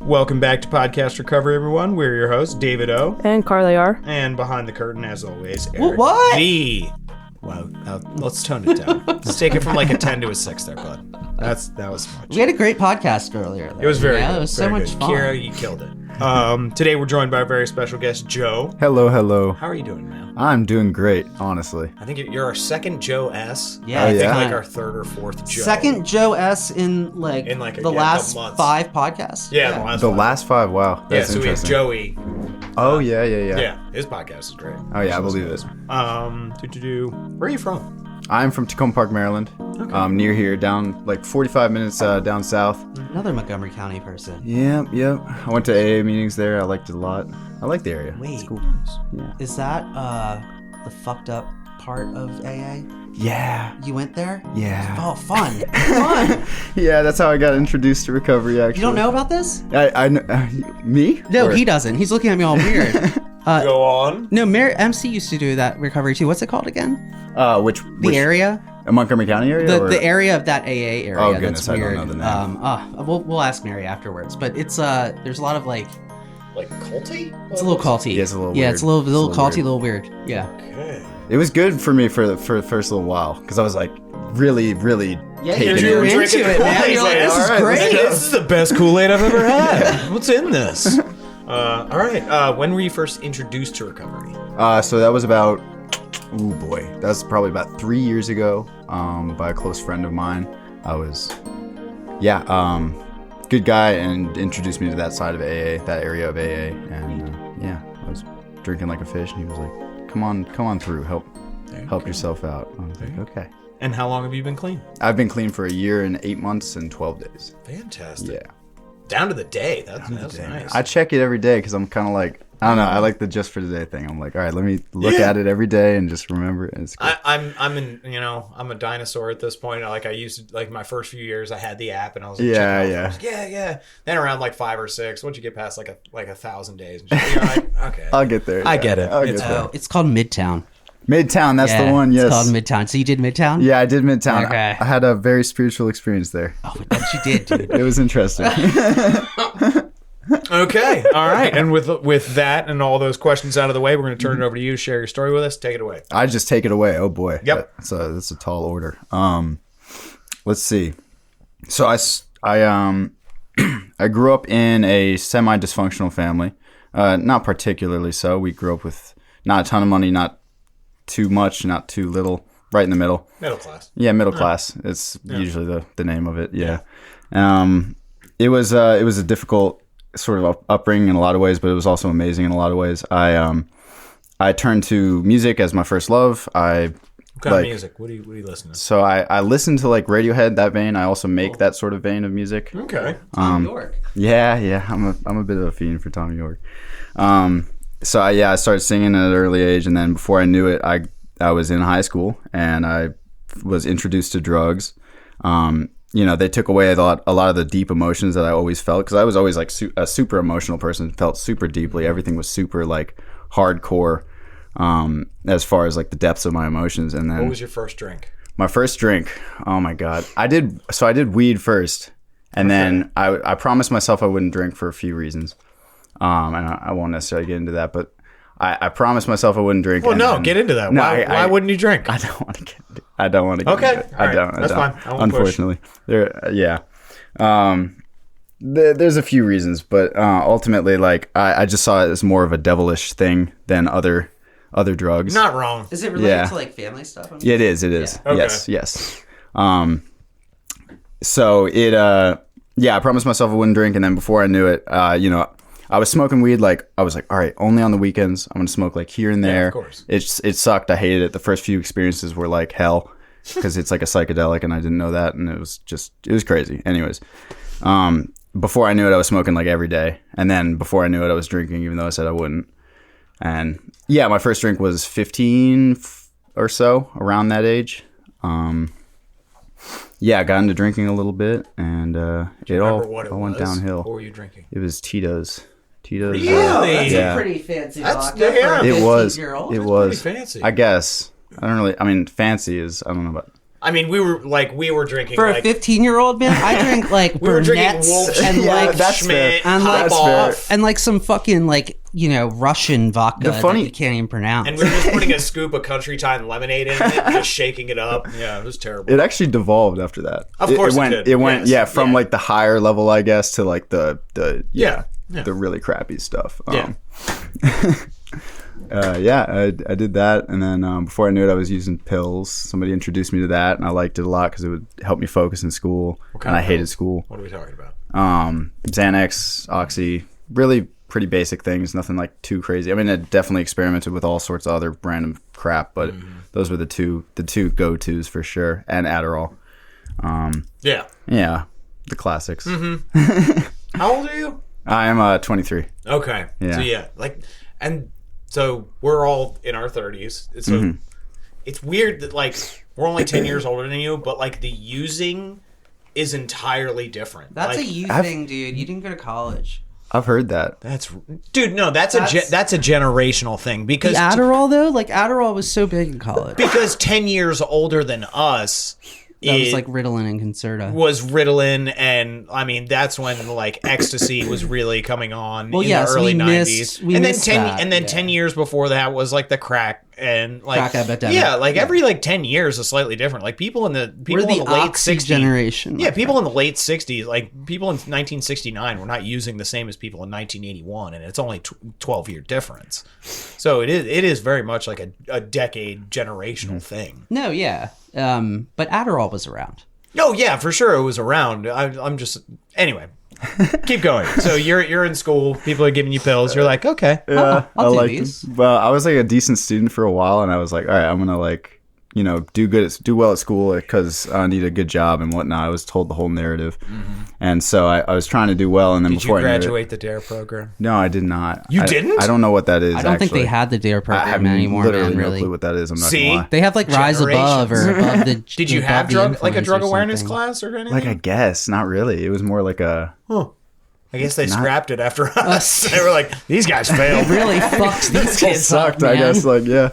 Welcome back to Podcast Recovery, everyone. We're your hosts, David O. And Carly R. And behind the curtain, as always, Eric What? V. Wow, let's tone it down. Let's take it from like a 10 to a 6 there, bud. That was much. We had a great podcast earlier. It was very good. It was so much fun. Kira, you killed it. Today we're joined by a very special guest, Joe. Hello, hello. How are you doing, man? I'm doing great, honestly. I think you're our second Joe S. Yeah, I think yeah. like our third or fourth Joe. Second Joe S in the last couple months. 5 podcasts. Yeah, The last 5, wow. That's so we have interesting. Joey. Oh, yeah. Yeah, his podcast is great. Oh, yeah, I believe it. Where are you from? I'm from Tacoma Park, Maryland. Okay. Near here, down like 45 minutes down south. Another Montgomery County person. Yep. I went to AA meetings there. I liked it a lot. I like the area. Wait, It's cool. Yeah. is that the fucked up part of AA? Yeah. You went there? Yeah. Oh, fun. Fun. Yeah, that's how I got introduced to recovery, actually. You don't know about this? I know. Me? No, Or- he doesn't. He's looking at me all weird. Go on. No, MC used to do that recovery too. What's it called again? Which Area? Montgomery County area? The area of that AA area. Oh, goodness, that's I don't weird. know the name. We'll ask Mary afterwards. But it's there's a lot of like culty? it's a little culty. Yeah, it's a little Yeah, weird. it's a little It's a little culty, a weird. little weird. Yeah. Okay. It was good for me for the first little while because I was like really taking you're it. into it, man. You're like, this is All right, great. This is the best Kool-Aid I've ever had. What's in this? All right. When were you first introduced to recovery? So that was about, that was probably about 3 years ago. By a close friend of mine. I was, good guy, and introduced me to that side of AA, that area of AA, and I was drinking like a fish, and he was like, "Come on through, help yourself out." I was like, "Okay." And how long have you been clean? I've been clean for a year and 8 months and 12 days. Fantastic. Yeah. Down to the day. That's nice. I check it every day because I'm kind of like, I don't know. I like the just for today thing. I'm like, all right, let me look at it every day and just remember it. And it's cool. I'm a dinosaur at this point. I used to, like my first few years, I had the app and I was like, yeah. Then around like 5 or 6, once you get past like 1,000 days, and shit, you're like, okay, I'll get there. I get it. It's called Midtown. Midtown, that's Yeah, the one. Yes, It's called Midtown. So you did Midtown? Yeah, I did Midtown. Okay. I had a very spiritual experience there. Oh, but you did, dude. It was interesting. Okay, all right. And with that and all those questions out of the way, we're going to turn it over to you. Share your story with us. Take it away. I just take it away. Oh boy. Yep. That's a tall order. Let's see. So I I grew up in a semi-dysfunctional family. Not particularly so. We grew up with not a ton of money, not too much, not too little, right in the middle. Middle class. Yeah, middle class. It's usually the name of it. Yeah. It was a difficult sort of upbringing in a lot of ways, but it was also amazing in a lot of ways. I turned to music as my first love. What kind of music? What do you listen to? So I listen to like Radiohead, that vein. I also make that sort of vein of music. Okay. Tom York. Yeah. I'm a bit of a fiend for Tommy York. So I started singing at an early age, and then before I knew it, I was in high school and I was introduced to drugs. They took away a lot of the deep emotions that I always felt, because I was always like a super emotional person, felt super deeply. Everything was super like hardcore, as far as like the depths of my emotions. And then What was your first drink? my first drink, oh my God. I did weed first, and then I promised myself I wouldn't drink for a few reasons. And I won't necessarily get into that, but I promised myself I wouldn't drink. Well, get into that. No, why wouldn't you drink? I don't want to get into it. I don't want to get Okay. into it. All right. I don't. That's fine. I won't push. Unfortunately. There's a few reasons, but ultimately, like, I just saw it as more of a devilish thing than other drugs. Not wrong. Is it related Yeah. to like family stuff? Yeah, it is. Yeah. Okay. Yes. So I promised myself I wouldn't drink, and then before I knew it, I was smoking weed. Like, I was like, all right, only on the weekends. I'm gonna smoke like here and there. Yeah, of course. It sucked. I hated it. The first few experiences were like hell, because it's like a psychedelic, and I didn't know that, and it was crazy. Anyways, before I knew it, I was smoking like every day, and then before I knew it, I was drinking, even though I said I wouldn't. And yeah, my first drink was 15 or so, around that age. I got into drinking a little bit, and it all went downhill. What were you drinking? It was Tito's. Really? That's Yeah. a pretty fancy That's- vodka for a yeah. It was. 15-year-old. It was. pretty fancy. I guess. Fancy is, I don't know about. I mean, we were drinking For like a 15-year-old, man, I drink like we were drinking Burnett's Wolf and Yeah, like that's Schmidt, fair. And Hop that's Off. and like some fucking like Russian vodka The funny- that you can't even pronounce. And we were just putting a scoop of Country Time lemonade in it, and just shaking it up. Yeah, it was terrible. It actually devolved after that. Of course it went. did. It went. Yes. From Yeah. like the higher level, I guess, to like the Yeah. the really crappy stuff. Yeah. I did that, and then before I knew it, I was using pills. Somebody introduced me to that, and I liked it a lot because it would help me focus in school. kind And I of hated pills? school. What are we talking about? Xanax, Oxy, really pretty basic things. Nothing like too crazy. I mean, I definitely experimented with all sorts of other random crap, but those were the two go-tos for sure, and Adderall. Yeah. Yeah, the classics. How old are you? I am 23. Okay. Yeah. So yeah, and so we're all in our 30s. So it's weird that we're only 10 years older than you, but the using is entirely different. That's a you thing, dude. You didn't go to college. I've heard that. Dude, no, that's a generational thing because The Adderall, though, Adderall was so big in college. because 10 years older than us That was like Ritalin and Concerta. was Ritalin, and I mean that's when ecstasy was really coming on in the early we 90s. missed- we and then missed 10 that, and then yeah. 10 years before that was the crack and Crack epidemic. Yeah, every 10 years is slightly different. People in the We're in the the late Oxy 60s generation. Yeah, people in the late 60s, people in 1969 were not using the same as people in 1981, and it's only 12-year difference. So it is very much like a decade generational thing. No, yeah. But Adderall was around. Oh yeah, for sure it was around. I'm just anyway. Keep going. So you're in school. People are giving you pills. You're like, okay. Yeah, I'll do liked these. them. Well, I was a decent student for a while, and I was like, all right, I'm gonna do well at school because I need a good job and whatnot. I was told the whole narrative, and so I was trying to do well. And then Did you before I knew it, graduate the DARE program? no, I did not. You I didn't? I don't know what that is. I don't think they actually. had the DARE I program have anymore, literally man, no really. clue what that is. I'm not See? gonna lie. They have Rise Above or Above the Did you Above have the a Influence drug or awareness something. class or anything? Like, I guess not really. It was more like a. Huh. I guess they scrapped it after us. They were like, these guys failed. Really fucks these It kids sucked, up, I man. guess. Yeah.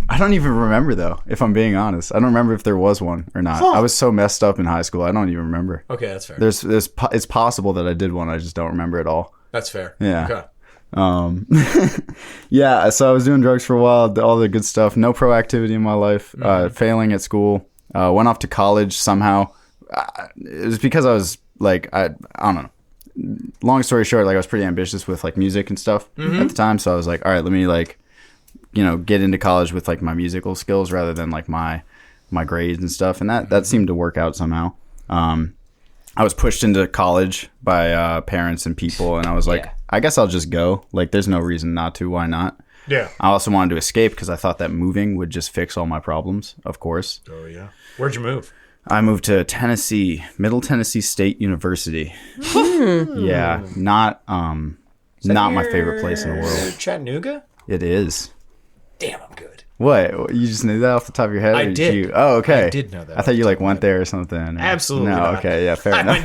I don't even remember though. If I'm being honest, I don't remember if there was one or not. Huh. I was so messed up in high school. I don't even remember. Okay, that's fair. It's possible that I did one. I just don't remember at all. That's fair. Yeah. Okay. Yeah. So I was doing drugs for a while. All the good stuff. No proactivity in my life. Failing at school. Went off to college somehow. It was because I was I don't know. Long story short, I was pretty ambitious with music and stuff at the time. So I was like, all right, let me get into college with my musical skills rather than my grades and stuff. And that seemed to work out somehow. I was pushed into college by parents and people, and I was like, Yeah. I guess I'll just go. There's no reason not to. Why not? Yeah. I also wanted to escape because I thought that moving would just fix all my problems, of course. Oh, yeah. Where'd you move? I moved to Tennessee, Middle Tennessee State University. Yeah, not my favorite place in the world. Chattanooga? It is. Damn, I'm good. What? You just knew that off the top of your head? I or did. You, oh, okay. I did know that I thought you went there or something. Or, Absolutely No. not. Okay. Yeah. Fair I enough.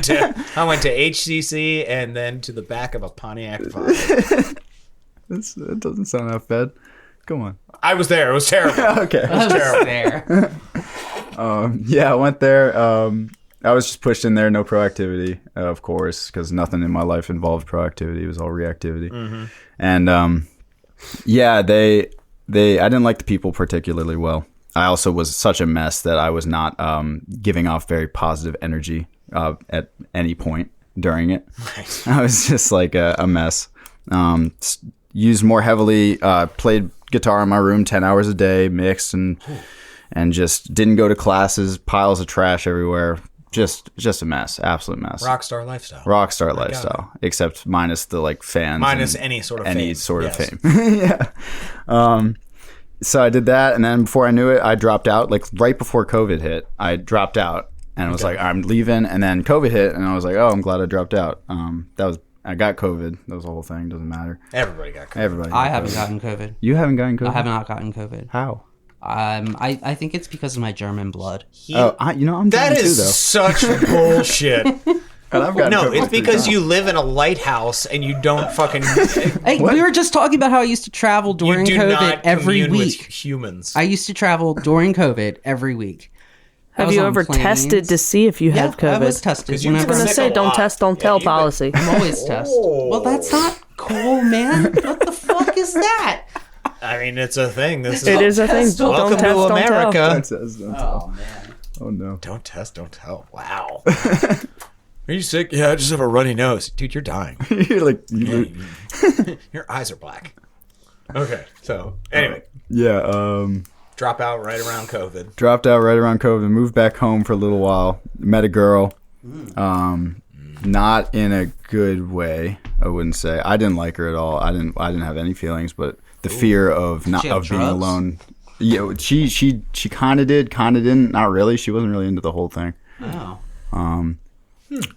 went to HCC and then to the back of a Pontiac Five. That doesn't sound half bad. Come on. I was there. It was terrible. Okay. terrible. There. Yeah, I went there. I was just pushed in there. No proactivity, of course, because nothing in my life involved proactivity. It was all reactivity. And yeah, I didn't like the people particularly well. I also was such a mess that I was not giving off very positive energy at any point during it. Nice. I was just a mess. Used more heavily, played guitar in my room 10 hours a day, mixed and just didn't go to classes, piles of trash everywhere. Just a mess, absolute mess. Rockstar lifestyle. Rockstar lifestyle, except minus the fans. Minus and any sort of any fame. sort of Yes. fame. Yeah. So I did that, and then before I knew it, I dropped out. Right before COVID hit, I dropped out, and I was like, I'm leaving. And then COVID hit, and I was like, oh, I'm glad I dropped out. I got COVID. That was the whole thing. Doesn't matter. Everybody got COVID. Everybody. I got haven't COVID. gotten COVID. You haven't gotten COVID. I have not gotten COVID. How? I think it's because of my German blood. I'm That German is too, though. such bullshit. And I've gotten No, COVID it's 3 because times. you live in a lighthouse and you don't fucking. Hey, we were just talking about how I used to travel You during do COVID not every commune with week. humans. I used to travel during COVID every week. I Have was you on ever planes. tested to see if you Yeah, have COVID? I was tested. 'Cause you I was Whenever gonna sick say, a don't lot. test, don't Yeah, tell you've been- policy. I'm always test. Well, that's not cool, man. What the fuck is that? I mean, it's a thing. This It is a thing. Test, don't Welcome Don't test, to don't tell. America. Don't test, don't tell. Oh man. Oh no. Don't test, don't tell. Wow. Are you sick? Yeah, I just have a runny nose. Dude, you're dying. You're like, Your eyes are black. Okay, so anyway, yeah. drop out right around COVID. Dropped out right around COVID. Moved back home for a little while. Met a girl. Not in a good way. I wouldn't say. I didn't like her at all. I didn't have any feelings, but the fear of She have being drugs? alone. Yeah, she kind of did, kind of didn't. Not really. She wasn't really into the whole thing. Oh.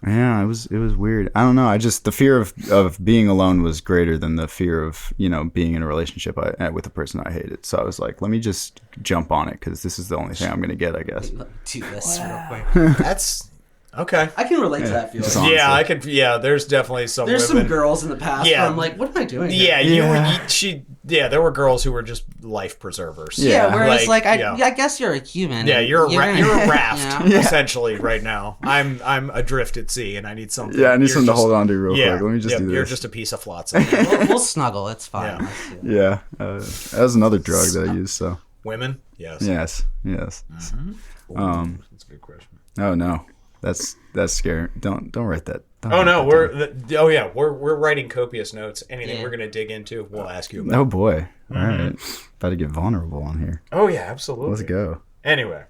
Yeah, it was weird. I don't know. I just the fear of being alone was greater than the fear of being in a relationship with a person I hated. So I was like, let me just jump on it because this is the only thing I'm gonna get, I guess. Do this real quick. That's okay. I can relate to that feeling. Just honestly. Yeah, I could. Yeah, there's definitely some. There's women. some girls in the past Yeah. where I'm like, what am I doing here? Yeah, there were girls who were just life preservers. Yeah, whereas Like, I yeah. guess you're a human. Yeah, you're a gonna- raft Yeah. essentially right now. I'm adrift at sea, and I need something. Yeah, I need You're something to just- hold on to real Yeah, quick. Let me just do this. You're just a piece of flotsam. We'll snuggle. It's fine. Yeah. Let's do it. Yeah, that was another drug that I used. So Women, yes. yes. That's a good question. Oh no, that's scary. Don't write that. Don't Oh write no, that down. we're writing copious notes. Anything Yeah. we're gonna dig into, we'll ask you about. Oh boy. All right, about to get vulnerable on here. Oh yeah, absolutely. Let's go. Anyway,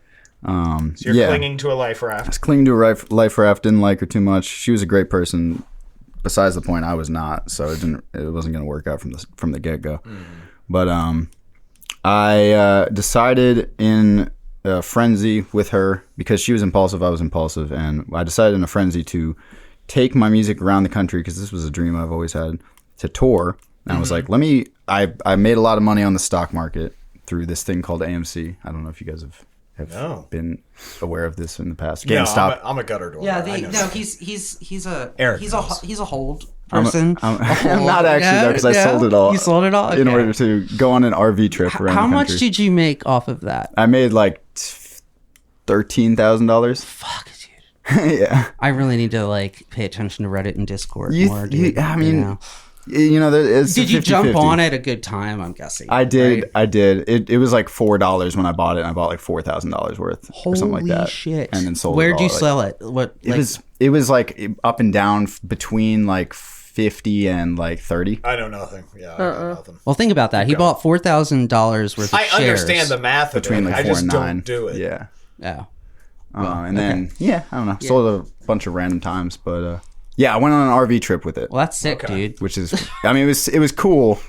So so you're clinging to a life I raft. was clinging to a life raft. Didn't like her too much. She was a great person. Besides the point, I was not. So it wasn't going to work out from the get go. But I decided in a frenzy with her because she was impulsive. I was impulsive, and I decided in a frenzy to take my music around the country because this was a dream I've always had to tour. And I was like, I made a lot of money on the stock market through this thing called AMC. I don't know if you guys have No. been aware of this in the past. No, GameStop. I'm a gutter door. Yeah, I know no, that. he's a Eric he's knows. a hold person. I'm not actually though because I sold it all. You sold it all in Okay. order to go on an RV trip around How the much country. did you make off of that? I made like $13,000. Fuck, dude. Yeah, I really need to like pay attention to Reddit and Discord You- more, you- dude. I mean, know? it's Did you 50-50. jump on at a good time? I'm guessing. I did. right? I did. It was like $4 when I bought it. And I bought like $4,000 worth Holy or something like that. shit! And then sold. Where'd it you all, like- sell it? What? It was like up and down between like 50 and like 30. I know nothing. Yeah, I got nothing. Well, think about that. He bought $4,000 worth of I shares. understand the math of Between it. like I 4 just and 9. don't do it. Yeah. Oh. And then I don't know. Sold a bunch of random times, but yeah, I went on an RV trip with it. Well, that's sick, Okay. dude. Which is, I mean, it was cool,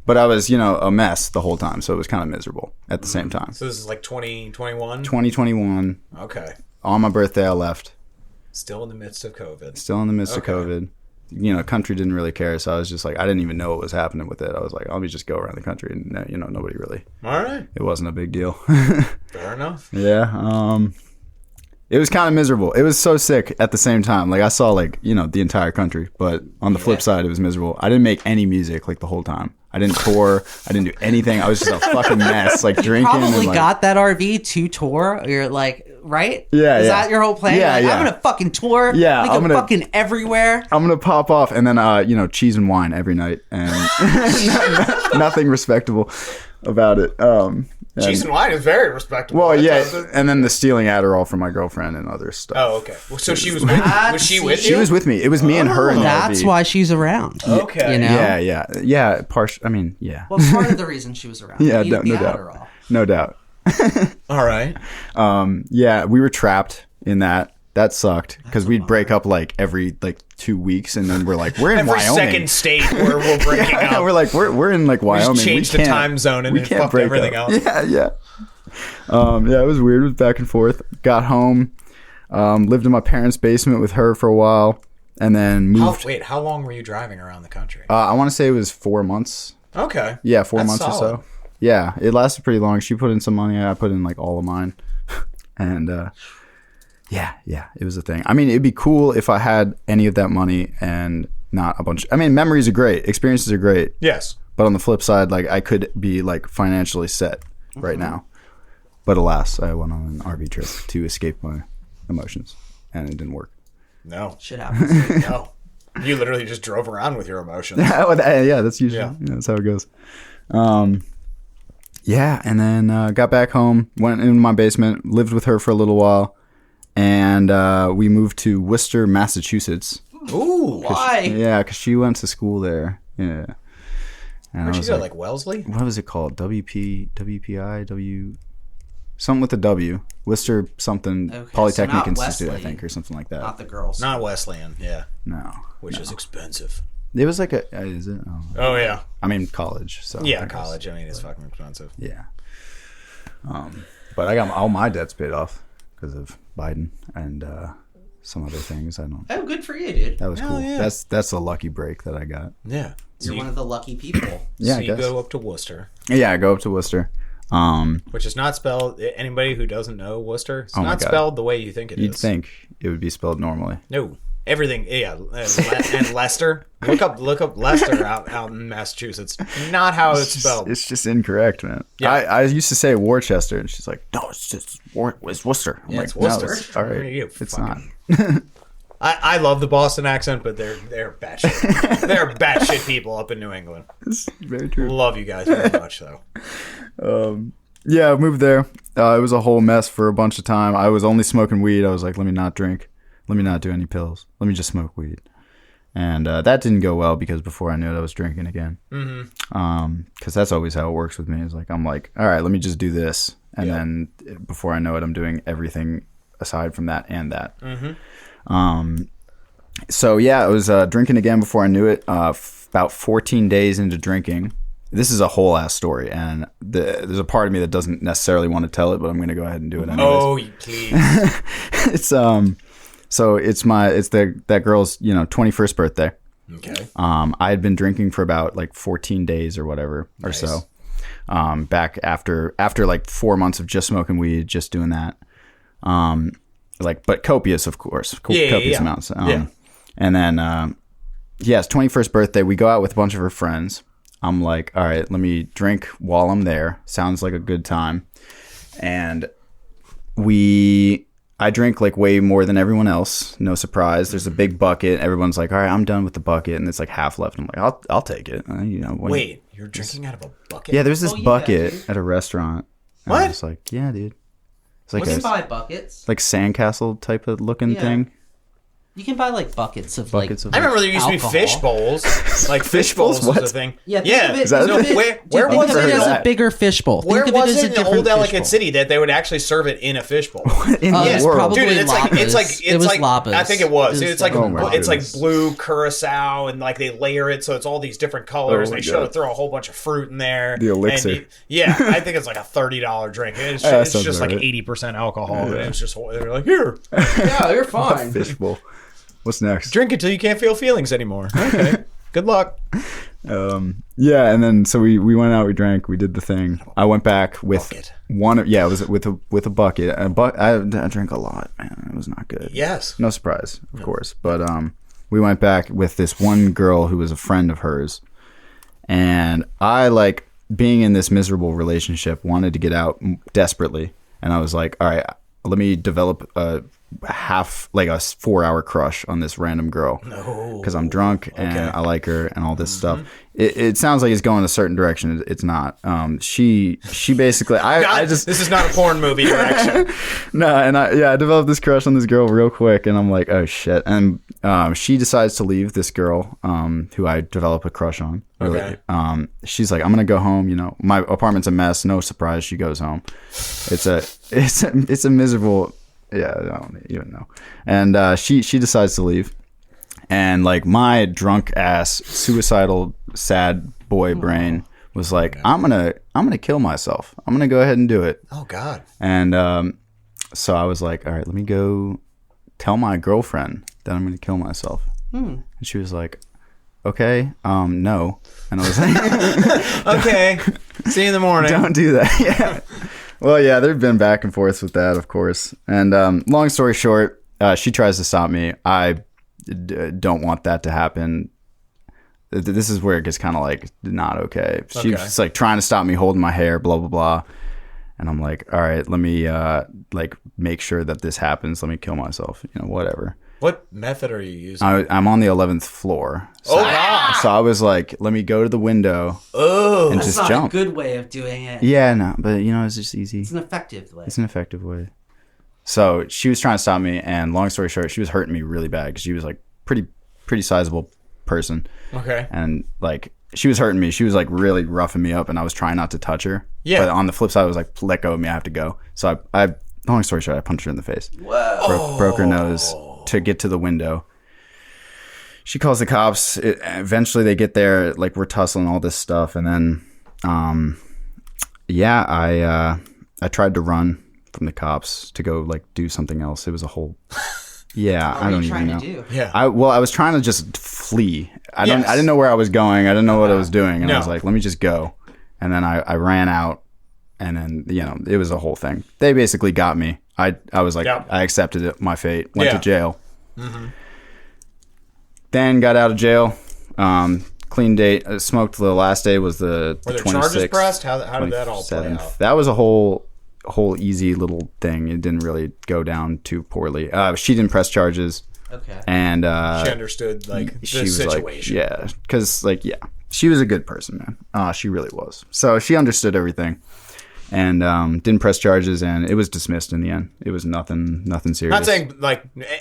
but I was, a mess the whole time. So it was kind of miserable at the same time. So this is like 2021. 2021, Okay. on my birthday, I left. Still in the midst of COVID. Still in the midst Okay. of COVID. Country didn't really care. So I was just like, I didn't even know what was happening with it. I was like, let me just go around the country. And, nobody really, All right. it wasn't a big deal. Fair enough. Yeah. It was kind of miserable. It was so sick at the same time. Like I saw like, the entire country, but on the flip side, it was miserable. I didn't make any music like the whole time. I didn't tour. I didn't do anything. I was just a fucking mess, like drinking. Probably and, like, got that RV to tour. You're like, right? Yeah, Is yeah. that your whole plan? Yeah, Like, yeah. I'm gonna fucking tour. Yeah, Like, I'm I'm gonna- fucking everywhere. I'm gonna pop off and then cheese and wine every night and nothing respectable about it. Cheese and wine is very respectable. Well, That yeah, doesn't- and then the stealing Adderall from my girlfriend and other stuff. Oh, okay. Well, so she was with. Was she with She you? was with me. It was me and her in the That's RV. why she's around. Okay. You know? Yeah. I mean, yeah, Well, part of the reason she was around. yeah, the no doubt, Adderall. no doubt. All right. Yeah, we were trapped in that. That sucked because we'd break up like every 2 weeks, and then we're like, we're in Every Wyoming. second state where we're breaking Yeah, up. we're like, we're in like Wyoming. just changed We the can't- time zone and we it can't fucked break everything up. else. Yeah. Yeah, it was weird. It was back and forth. Got home, lived in my parents' basement with her for a while, and then moved. How long were you driving around the country? I want to say it was 4 months. Okay. Yeah, 4 That's months solid. or so. Yeah, it lasted pretty long. She put in some money. I put in like all of mine, and Yeah, it was a thing. I mean, it'd be cool if I had any of that money and not a bunch. I mean, memories are great, experiences are great. Yes. But on the flip side, like I could be like financially set right now. But alas, I went on an RV trip to escape my emotions, and it didn't work. No. Shit happens. No. You literally just drove around with your emotions. Yeah, that's usually that's how it goes. Yeah, and then got back home, went in my basement, lived with her for a little while, and we moved to Worcester, Massachusetts. Ooh. Why? Yeah, because she went to school there. Yeah. And Where'd she go? Like Wellesley? What was it called? WPI? Something with a W. Worcester something. Okay, Polytechnic so not Institute, I Wesley. think, or something like that. Not the girls. Not Wesleyan, yeah. No. Which is expensive. It was like a... Is it? Oh, yeah. I mean, college. So Yeah, I guess. college. I mean, it's fucking expensive. Yeah. But I got all my debts paid off because of Biden and some other things. I don't... Oh, good for you, dude. That was Hell cool. yeah. That's a lucky break that I got. Yeah. You're one of the lucky people. Yeah, so I you guess. go up to Worcester. Yeah, I go up to Worcester. Which is not spelled... Anybody who doesn't know Worcester, it's Oh my not God. spelled the way you think it is. You'd think it would be spelled normally. No. Everything, yeah. And Leicester. Look up Leicester out in Massachusetts. Not how it's spelled. It's just incorrect, man. Yeah. I used to say Worcester, and she's like, "No, it's just it's Worcester." I'm Yeah, like, it's "No, Worcester." it's- all right, You it's fucking- not." I love the Boston accent, but they're batshit. They're batshit people up in New England. It's very true. Love you guys very much, though. Yeah, I moved there. It was a whole mess for a bunch of time. I was only smoking weed. I was like, let me not drink. Let me not do any pills. Let me just smoke weed. And that didn't go well because before I knew it, I was drinking again. Because that's always how it works with me. Is like I'm like, all right, let me just do this, and then before I know it, I'm doing everything aside from that and that. So yeah, I was drinking again before I knew it. About 14 days into drinking. This is a whole ass story, and there's a part of me that doesn't necessarily want to tell it, but I'm going to go ahead and do it anyways. Oh, please. It's so it's that girl's 21st birthday. Okay. I had been drinking for about like 14 days or whatever or Nice. so. Back after like 4 months of just smoking weed, just doing that. But copious, of course, copious amounts. Yeah. And then it's 21st birthday. We go out with a bunch of her friends. I'm like, all right, let me drink while I'm there. Sounds like a good time. And I drink like way more than everyone else. No surprise. There's a big bucket. Everyone's like, all right, I'm done with the bucket. And it's like half left. I'm like, I'll take it. Wait, you're drinking out of a bucket? Yeah, there's this Oh, yeah, bucket dude. at a restaurant. And What? I was like, yeah, dude. It's like You a can buy buckets. like sandcastle type of looking Yeah. thing. You can buy like buckets of Buckets like. of I remember there used Alcohol. to be fish bowls. Like fish bowls What? was a thing. Yeah, think Yeah. of it- Is that think of a- it- Where think was of it? it as a That? bigger fishbowl. Where Think of it was as a it in different Old Ellicott fishbowl. City that they would actually serve it in a fishbowl? In Oh, the it's world. probably- Dude, it's like It was Labas. I think it was. It was It's like Oh my it's like goodness. blue curacao, and like they layer it so it's all these different colors. Oh and my they God. throw a whole bunch of fruit in there. The elixir. And I think it's like a $30 drink. It's that it's sounds just like right. 80% alcohol. And it was just they're like, here, Yeah, you're fine. Fishbowl. What's next? drink it till you can't feel feelings anymore. Okay, good luck. Yeah, and then so we went out, we drank, we did the thing. I went back with Bucket. it was with a bucket. I drank a lot, man. It was not good. Yes. No surprise, of course. But we went back with this one girl who was a friend of hers, and I like being in this miserable relationship, wanted to get out desperately, and I was like, all right, let me develop a 4-hour crush on this random girl. No. Because I'm drunk and I like her and all this stuff. It sounds like it's going a certain direction. It's not. She basically I just this is not a porn movie direction. no, and I developed this crush on this girl real quick, and I'm like, oh shit. And she decides to leave this girl who I develop a crush on. Okay. She's like, I'm gonna go home. My apartment's a mess. No surprise, she goes home. It's a miserable. Yeah, I don't even know. And she decides to leave, and like my drunk ass, suicidal, sad boy brain was like, I'm gonna kill myself. I'm gonna go ahead and do it. Oh God. And so I was like, all right, let me go tell my girlfriend that I'm gonna kill myself. And she was like, okay, no. And I was like, Okay. See you in the morning. don't do that. Yeah. Well, yeah, they've been back and forth with that, of course. And long story short, she tries to stop me. I don't want that to happen. This is where it gets kind of like not okay. She's like trying to stop me holding my hair, blah, blah, blah. And I'm like, all right, let me like make sure that this happens. Let me kill myself, whatever. What method are you using? I'm on the 11th floor. So, so I was like, let me go to the window and That's just not jump. a good way of doing it. Yeah, no, but it's just easy. It's an effective way. It's an effective way. So she was trying to stop me, and long story short, she was hurting me really bad because she was like pretty sizable person. Okay. And like she was hurting me. She was like really roughing me up, and I was trying not to touch her. Yeah. But on the flip side, I was like, let go of me. I have to go. So I long story short, I punched her in the face. Whoa. Broke her nose to get to the window. She calls the cops. Eventually they get there. Like we're tussling all this stuff. And then, I tried to run from the cops to go like do something else. It was a whole, I don't even know. Yeah. I was trying to just flee. I didn't know where I was going. I didn't know what I was doing. And I was like, let me just go. And then I ran out. And then, it was a whole thing. They basically got me. I was like, I accepted it, my fate. Went to jail. Mm-hmm. Then got out of jail. Clean date. Smoked the last day was the 26th. Were there charges pressed? How did that all play out? That was a whole easy little thing. It didn't really go down too poorly. She didn't press charges. Okay. And she understood the situation. Like, because she was a good person, man. She really was. So she understood everything. And didn't press charges, and it was dismissed in the end. It was nothing serious. Not saying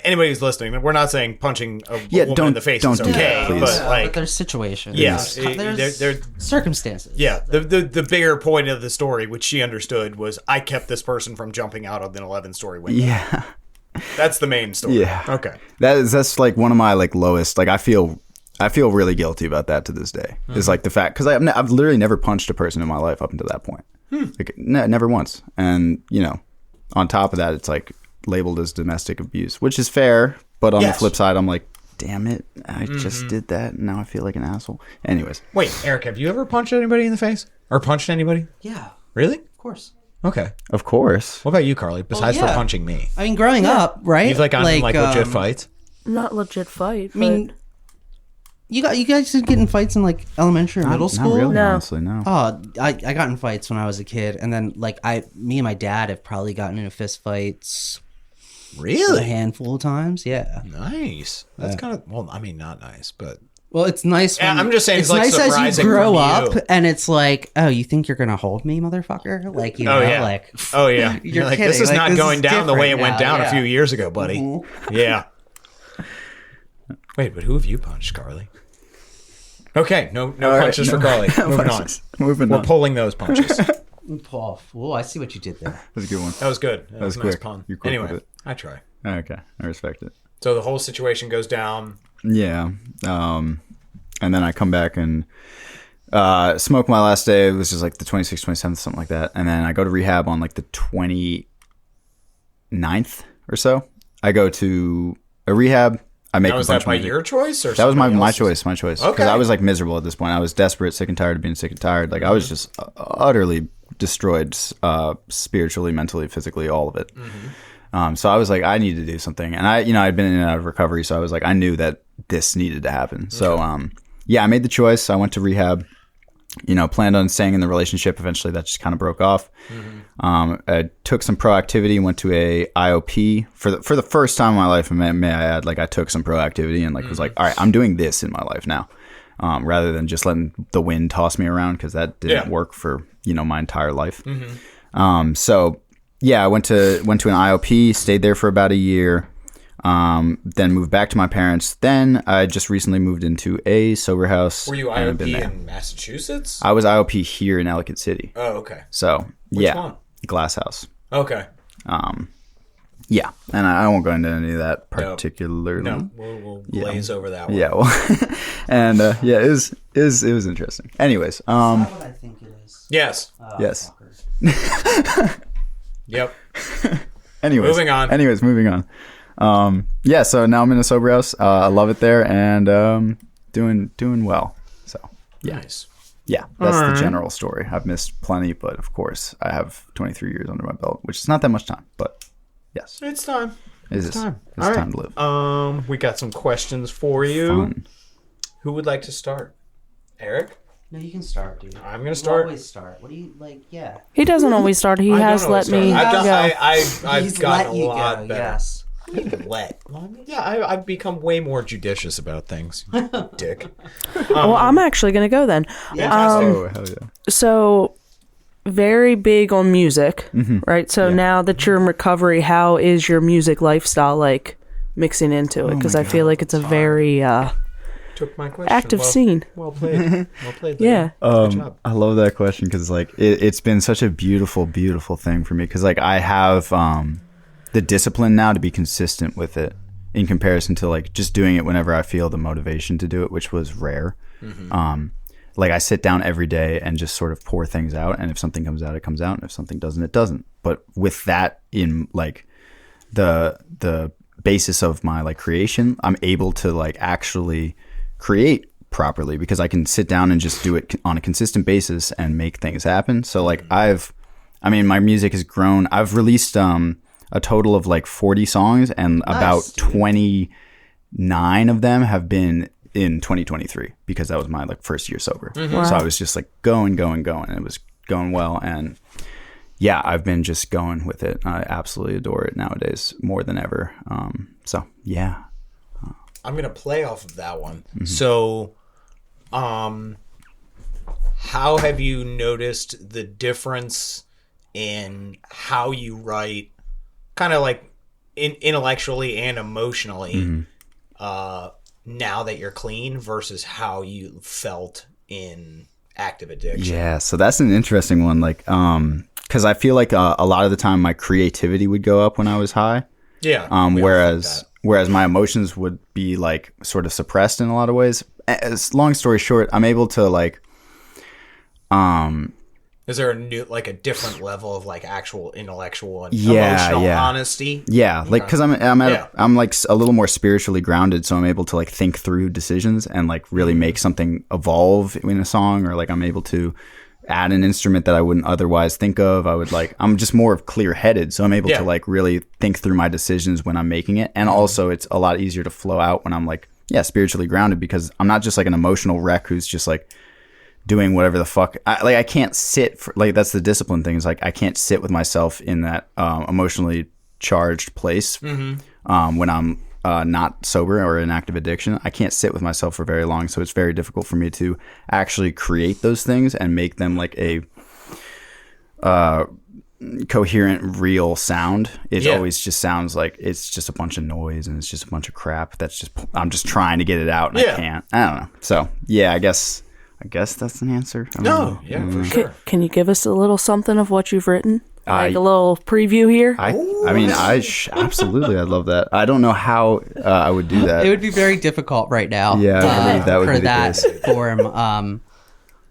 anybody who's listening, we're not saying punching a woman in the face is okay, but there's situations. There's circumstances. Yeah, the bigger point of the story, which she understood, was I kept this person from jumping out of an 11-story window. Yeah, that's the main story. Yeah, okay. That's like one of my lowest. I feel really guilty about that to this day. Mm-hmm. Is like the fact because I've literally never punched a person in my life up until that point. Never once. And, on top of that, it's like labeled as domestic abuse, which is fair. But on the flip side, I'm like, damn it. I just did that. And now I feel like an asshole. Anyways. Wait, Eric, have you ever punched anybody in the face? Or punched anybody? Yeah. Really? Of course. Okay. Of course. What about you, Carly? Besides for punching me? I mean, growing up, right? You've gotten in legit fights? Not legit fight. I mean... You guys did get in fights in elementary or middle school? Not really, no. Honestly, no. Oh, I got in fights when I was a kid, and then me and my dad have probably gotten into fist fights. Really? A handful of times, yeah. Nice. That's kind of not nice, but it's nice. I'm just saying, it's nice as you grow up, you. And it's like, oh, you think you're gonna hold me, motherfucker? Oh yeah. You're like, this is not going down the way it went down a few years ago, buddy. Mm-hmm. Yeah. Wait, but who have you punched, Carly? Okay, no punches for Carly. Moving on. We're pulling those punches. Paul, I see what you did there. That was a good one. That was good. That was a nice quick. pun. You're quick anyway, with it. I try. Okay, I respect it. So the whole situation goes down. Yeah. And then I come back and smoke my last day. It was just like the 26th, 27th, something like that. And then I go to rehab on like the 29th or so. I go to a rehab. I make was that by your choice or that was my choice? My choice. Okay. Because I was like miserable at this point. I was desperate, sick and tired of being sick and tired. Like I was just utterly destroyed, spiritually, mentally, physically, all of it. Mm-hmm. So I was like, I need to do something. And I'd been in and out of recovery, so I was like, I knew that this needed to happen. So I made the choice. I went to rehab. Planned on staying in the relationship. Eventually, that just kind of broke off. Mm-hmm. I took some proactivity, went to a IOP for the first time in my life. May I add, I took some proactivity and was like, all right, I'm doing this in my life now, rather than just letting the wind toss me around because that didn't work for my entire life. Mm-hmm. I went to an IOP, stayed there for about a year. Then moved back to my parents. Then I just recently moved into a sober house. Were you IOP in Massachusetts? I was IOP here in Ellicott City. Oh, okay. So Which one? Glass House. Okay. Yeah, and I won't go into any of that particularly. No, we'll glaze over that one. Yeah, well, and it was interesting. Anyways, Is that what I think it is? Yes. Yes. Yep. Moving on. So now I'm in a sober house. I love it there and doing well. So yeah. Nice. yeah, that's the general story. I've missed plenty, but of course, I have 23 years under my belt, which is not that much time, but yes. It's time. It's time. It's All time to live. We got some questions for you. Fun. Who would like to start? Eric? No, you can start, dude. I'm going to You start. always start. What do you like? Yeah. He doesn't always start. He has let me go. I've He's gotten let a you lot go, better. yes. Let. Yeah, I've become way more judicious about things. Dick. Well, I'm actually going to go then. Oh, hell yeah. So, very big on music, right? So now that you're in recovery, how is your music lifestyle like mixing into it? Because I feel like it's a very Took my question. active scene. Well played. Well played. Yeah. Good job. I love that question because like it's been such a beautiful, beautiful thing for me because like I have the discipline now to be consistent with it in comparison to like just doing it whenever I feel the motivation to do it, which was rare. Like I sit down every day and just sort of pour things out, and if something comes out, it comes out, and if something doesn't, it doesn't. But with that in like the basis of my like creation, I'm able to like actually create properly because I can sit down and just do it on a consistent basis and make things happen. So like my music has grown. I've released a total of like 40 songs, and about 29 of them have been in 2023 because that was my like first year sober. Wow. So I was just like going, and it was going well. And yeah, I've been just going with it. I absolutely adore it nowadays more than ever. So yeah. I'm going to play off of that one. So, how have you noticed the difference in how you write, kind of like intellectually and emotionally, now that you're clean versus how you felt in active addiction? Yeah, so that's an interesting one. Like, because I feel like a lot of the time my creativity would go up when I was high. Yeah. Whereas my emotions would be like sort of suppressed in a lot of ways. As long story short, I'm able to like, is there a different level of like actual intellectual and Yeah, emotional yeah. honesty? yeah, like because I'm like a little more spiritually grounded, so I'm able to like think through decisions and like really make something evolve in a song, or like I'm able to add an instrument that I wouldn't otherwise think of. I'm just more clear headed, so I'm able to like really think through my decisions when I'm making it. And also it's a lot easier to flow out when I'm like, spiritually grounded, because I'm not just like an emotional wreck who's just like doing whatever the fuck. I can't sit for, like, that's the discipline thing, is like I can't sit with myself in that emotionally charged place when I'm not sober or in active addiction. I can't sit with myself for very long, so it's very difficult for me to actually create those things and make them like a coherent, real sound. It always just sounds like it's just a bunch of noise and it's just a bunch of crap. I'm just trying to get it out and I can't. I don't know. So yeah, I guess that's an answer. For sure. Can you give us a little something of what you've written? Like a little preview here? Absolutely. I'd love that. I don't know how I would do that. It would be very difficult right now. Yeah, I believe that would for be the that case. form.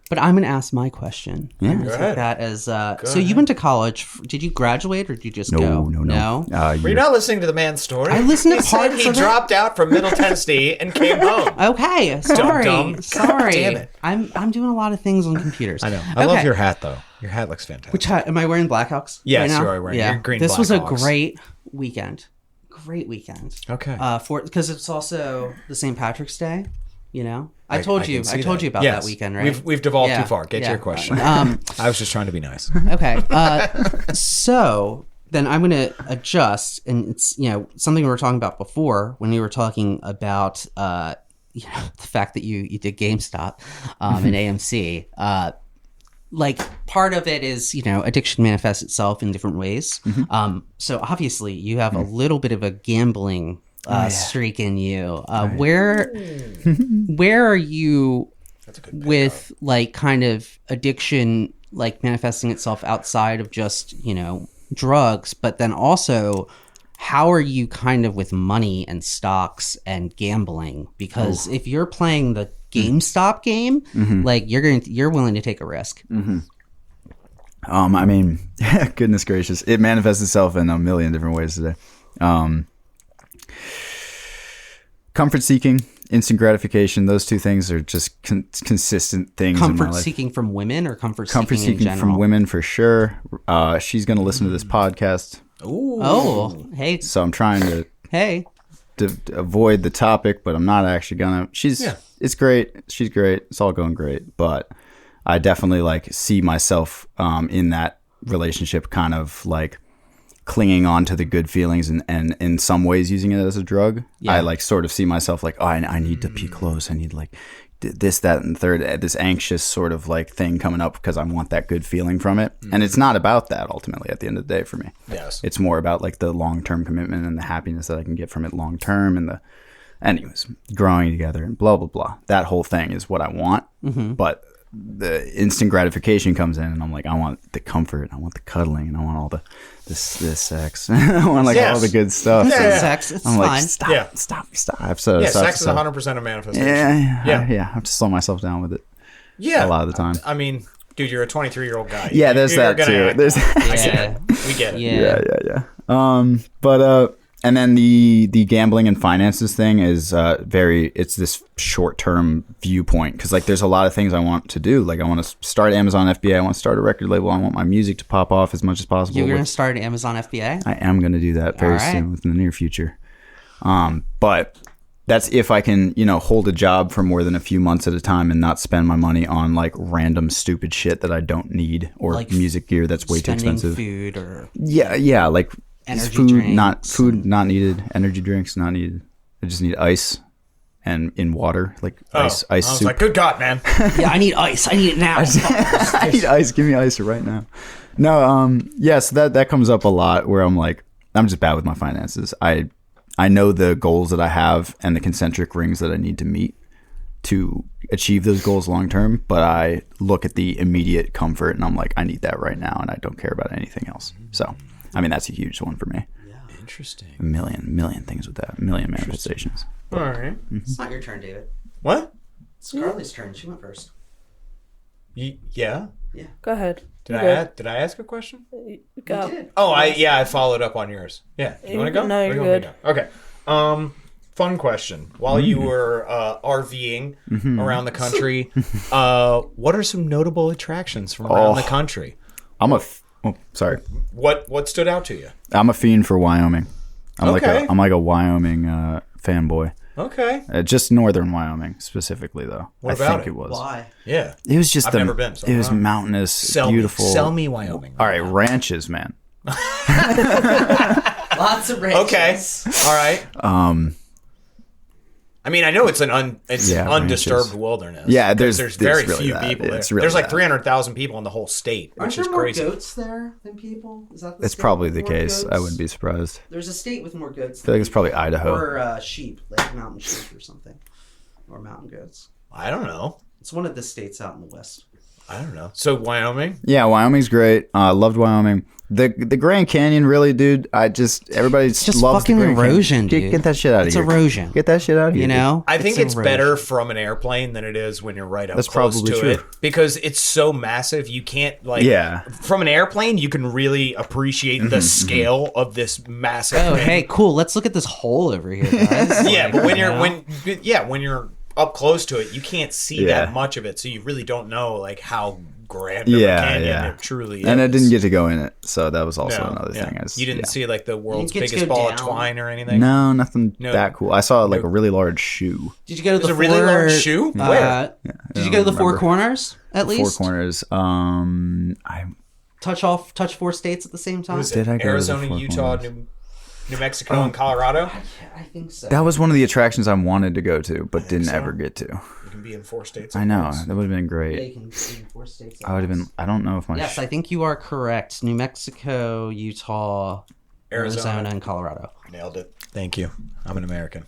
But I'm going to ask my question. Yeah. I'm gonna take that as so you went to college. Did you graduate or did you just go? No. Were you not listening to the man's story? I listened to He said parts he of it. dropped out from Middle Tennessee and came home. Okay, sorry. Dum-dum. Sorry. Damn it. I'm doing a lot of things on computers. I know. I love your hat, though. Your hat looks fantastic. Which hat? Am I wearing Blackhawks? Yes, right now? you are wearing your green This was a Blackhawks. great weekend. Great weekend. Okay. Because it's also the St. Patrick's Day. You know, I I told can you. see I told that. you about Yes. that weekend, right? We've devolved Yeah, too far. Get to yeah. your question. I was just trying to be nice. Okay. So then I'm going to adjust, and it's something we were talking about before when we were talking about the fact that you did GameStop and AMC. Like part of it is addiction manifests itself in different ways. So obviously you have a little bit of a gambling streak in you. Where are you with like kind of addiction, like manifesting itself outside of just drugs, but then also how are you kind of with money and stocks and gambling? Because if you're playing the GameStop game, like you're willing to take a risk. I mean, goodness gracious, it manifests itself in a million different ways today. Comfort seeking instant gratification. Those two things are just consistent things in my Comfort life. seeking from women or comfort Seeking in general? from women for sure. She's going to listen to this podcast. Ooh. Oh, hey. So I'm trying to Hey. avoid the topic, but I'm not actually gonna. It's great. She's great. It's all going great, but I definitely like see myself in that relationship, kind of like clinging on to the good feelings and in some ways using it as a drug. Yeah. I like sort of see myself like, oh, I need to be close. I need like this, that, and third, this anxious sort of like thing coming up because I want that good feeling from it. And it's not about that ultimately at the end of the day for me. Yes. It's more about like the long-term commitment and the happiness that I can get from it long-term and anyways, growing together and blah, blah, blah. That whole thing is what I want. But the instant gratification comes in and I'm like, I want the comfort, I want the cuddling, and I want all this sex. I want like all the good stuff. Yeah. Sex, it's I'm fine. like, stop. Yeah, sex is 100% a manifestation. Yeah. I have to slow myself down with it. Yeah. A lot of the time. I mean, dude, you're a 23-year-old guy. Yeah, there's You're that gonna too. act- There's Yeah. We get it. Yeah. yeah. And then the gambling and finances thing is it's this short-term viewpoint because like there's a lot of things I want to do. Like I want to start Amazon FBA. I want to start a record label. I want my music to pop off as much as possible. You're going to start Amazon FBA? I am going to do that very All right. soon within the near future. But that's if I can, hold a job for more than a few months at a time and not spend my money on like random stupid shit that I don't need or Like music gear that's way too Spending expensive. food or Yeah, like Energy food drinks not needed, energy drinks not needed. I just need ice and in water, like ice I was soup. like, good God, man. yeah, I need ice. I need it now. I need ice. Give me ice right now. No, so that comes up a lot where I'm like, I'm just bad with my finances. I know the goals that I have and the concentric rings that I need to meet to achieve those goals long term, but I look at the immediate comfort and I'm like, I need that right now and I don't care about anything else. So, I mean, that's a huge one for me. Interesting. A million things with that. A million manifestations. All right. It's not your turn, David. What? It's Carly's turn. She went first. Yeah? Go ahead. Did I ask a question? Go. You did. Oh, I followed up on yours. Yeah. You want to go? No, Or you're you want me good. to go? Okay. Fun question. While you were RVing around the country, what are some notable attractions from around the country? Sorry. What stood out to you? I'm a fiend for Wyoming. I'm Okay. like a Wyoming fanboy. Okay. Just northern Wyoming specifically, though. What I about think it? it was. Why? Yeah. It was just I've never been, so it was I don't know. mountainous, beautiful. Sell me Wyoming. All right, ranches, man. Lots of ranches. Okay. All right. I mean, I know it's undisturbed ranches. wilderness. Yeah, 'Cause there's very really few that. people there. It's really There's like that. 300,000 people in the whole state, Aren't which there is more crazy. goats there than people? Is that the That's state probably with the more case. I goats? wouldn't be surprised. There's a state with more goats. I feel like it's probably Idaho. Or sheep, like mountain sheep or something. Or mountain goats. I don't know. It's one of the states out in the west. I don't know. So Wyoming? Yeah, Wyoming's great. Loved Wyoming. The Grand Canyon, really, dude. Everybody just loves fucking the Grand erosion, Canyon. dude. Get that shit out of It's here. erosion. Get that shit out of here. You know? I think it's erosion. better from an airplane than it is when you're right up That's close probably to true. it because it's so massive. You can't from an airplane you can really appreciate the scale of this massive. Oh, thing. hey, cool. Let's look at this hole over here, guys. Yeah, Like, but when you you're know? when you're up close to it, you can't see Yeah. that much of it, so you really don't know like how grand of a Yeah, canyon yeah. it truly is. And I didn't get to go in it, so that was also No, another yeah. thing. You didn't see like the world's You didn't get to biggest go ball of down. twine or anything. No, nothing No. that cool. I saw like a really large shoe. Did you go to There's the a really four, large shoe? Where? Did you go to the Four remember. Corners at Four least? corners. Touch 4 states at the same time? Was Did it I go to the Arizona, Four Utah, Corners? New Mexico, and Colorado? I think so. That was one of the attractions I wanted to go to, but didn't so. ever get to. You can be in 4 states. I at know once. that would have been Yeah, great. you can see 4 states. at I would have been. once. I don't know if my. Yes, I think you are correct. New Mexico, Utah, Arizona, and Colorado. Nailed it. Thank you. I'm an American.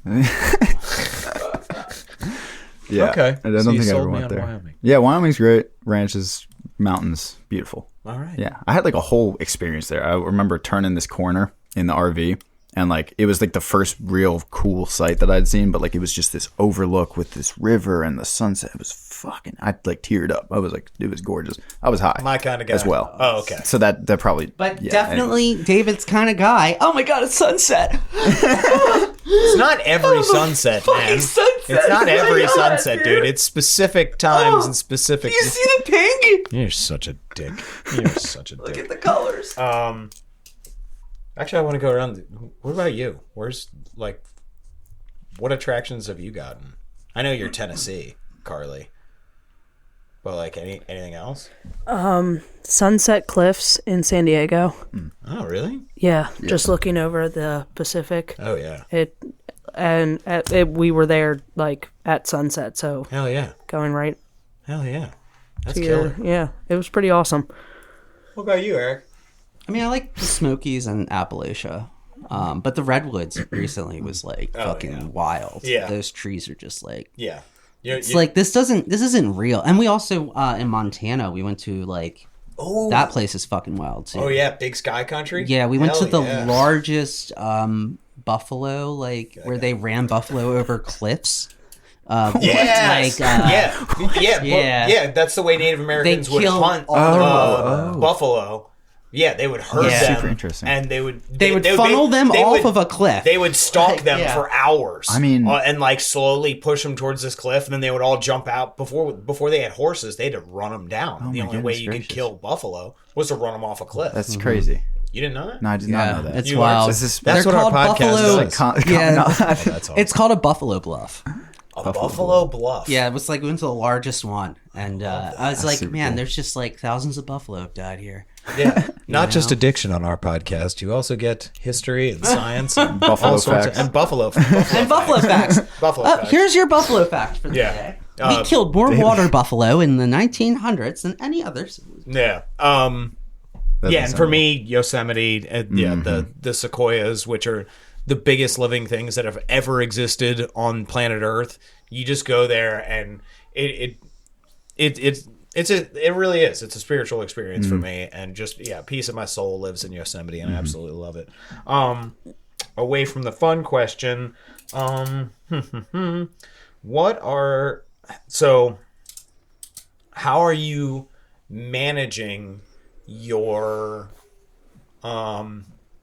Yeah. Okay. I don't So you think I ever sold me went on there. Wyoming. Yeah, Wyoming's great. Ranches, mountains, beautiful. All right. Yeah, I had like a whole experience there. I remember turning this corner in the RV, and like it was like the first real cool sight that I'd seen. But like it was just this overlook with this river and the sunset. It was fucking. I like teared up. I was like, it was gorgeous. I was high. My kind of guy. as well. Oh, okay. So that probably. But yeah, definitely David's kind of guy. Oh my god, it's sunset. It's not every sunset, man. Sunset. It's not every Oh my God, sunset, dude. It's specific times and specific. You see the pink? You're such a dick. You're such a Look dick. at the colors. Actually, I want to go around. What about you? Where's what attractions have you gotten? I know you're Tennessee, Carly, but anything else? Sunset Cliffs in San Diego. Oh, really? Yeah, just looking over the Pacific. Oh, yeah. We were there at sunset, so Hell yeah. going right Hell yeah. That's to killer. yeah, it was pretty awesome. What about you, Eric? I mean, I like the Smokies and Appalachia. But the Redwoods recently was fucking wild. Yeah. Those trees are just Yeah. it's this isn't real. And we also in Montana we went to that place is fucking wild too. Oh, yeah. Big Sky Country? Yeah, we went to the yeah. largest buffalo, where they ran buffalo over cliffs. Yes. Yeah. Yeah, that's the way Native Americans would kill hunt buffalo. Yeah, they would herd them. Super interesting. And they would funnel them off of a cliff. They would stalk them yeah. for hours. I mean- and slowly push them towards this cliff, and then they would all jump out. Before they had horses, they had to run them down. The only way you could kill buffalo was to run them off a cliff. That's crazy. You didn't know that? No, I did not know that. It's You wild. learned- This is- That's They're what our called podcast buffalo. does. Yeah. That's awesome. It's called a buffalo bluff. A Buffalo Bluff. Yeah, it was we went to the largest one, and I was like, super man, cool. there's just thousands of buffalo have died here. Yeah, not just addiction on our podcast. You also get history and science and Buffalo all sorts facts. and buffalo And buffalo facts. Buffalo facts. Here's your buffalo fact for the Yeah. day. We killed more water buffalo in the 1900s than any others. Yeah. That Yeah, is and for me, Yosemite, the sequoias, which are the biggest living things that have ever existed on planet Earth. You just go there, and it really is. It's a spiritual experience for me, and just peace of my soul lives in Yosemite, and I absolutely love it. Away from the fun question, how are you managing your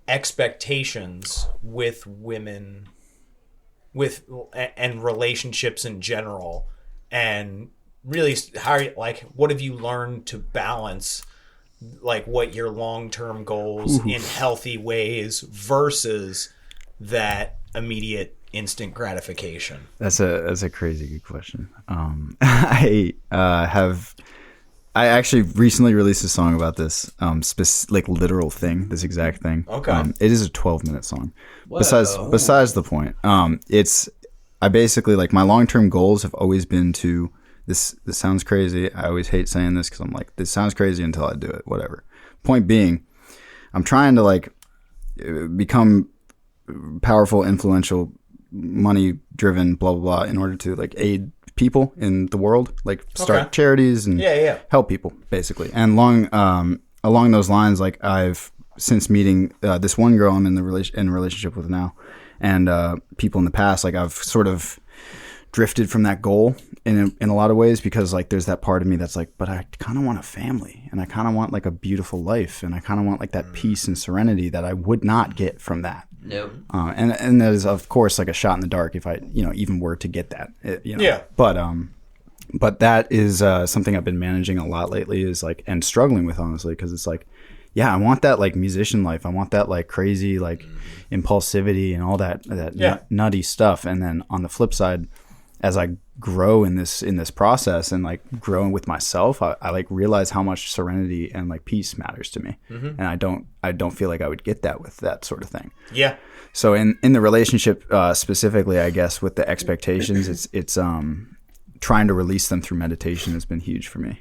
expectations with women and relationships in general, and really what have you learned to balance what your long-term goals in healthy ways versus that immediate instant gratification? That's a crazy good question. I actually recently released a song about this literal thing, this exact thing. Okay. It is a 12-minute song. Besides the point, I basically my long-term goals have always been to this sounds crazy. I always hate saying this because I'm this sounds crazy until I do it. Whatever. Point being, I'm trying to become powerful, influential, money-driven, blah blah blah, in order to aid people in the world, start charities and help people basically. And along those lines, I've since meeting this one girl I'm in a relationship with now, and people in the past, I've sort of drifted from that goal in a lot of ways, because there's that part of me that's but I kind of want a family, and I kind of want a beautiful life, and I kind of want that peace and serenity that I would not get from that. Nope. And that is of course a shot in the dark if I even were to get that. Yeah. But that is something I've been managing a lot lately, is and struggling with, honestly, because it's I want that musician life. I want that crazy impulsivity and all that nutty stuff. And then on the flip side, as I grow in this process and growing with myself, I realize how much serenity and peace matters to me. And I don't feel like I would get that with that sort of thing. Yeah. So in the relationship specifically, I guess with the expectations, it's trying to release them through meditation has been huge for me.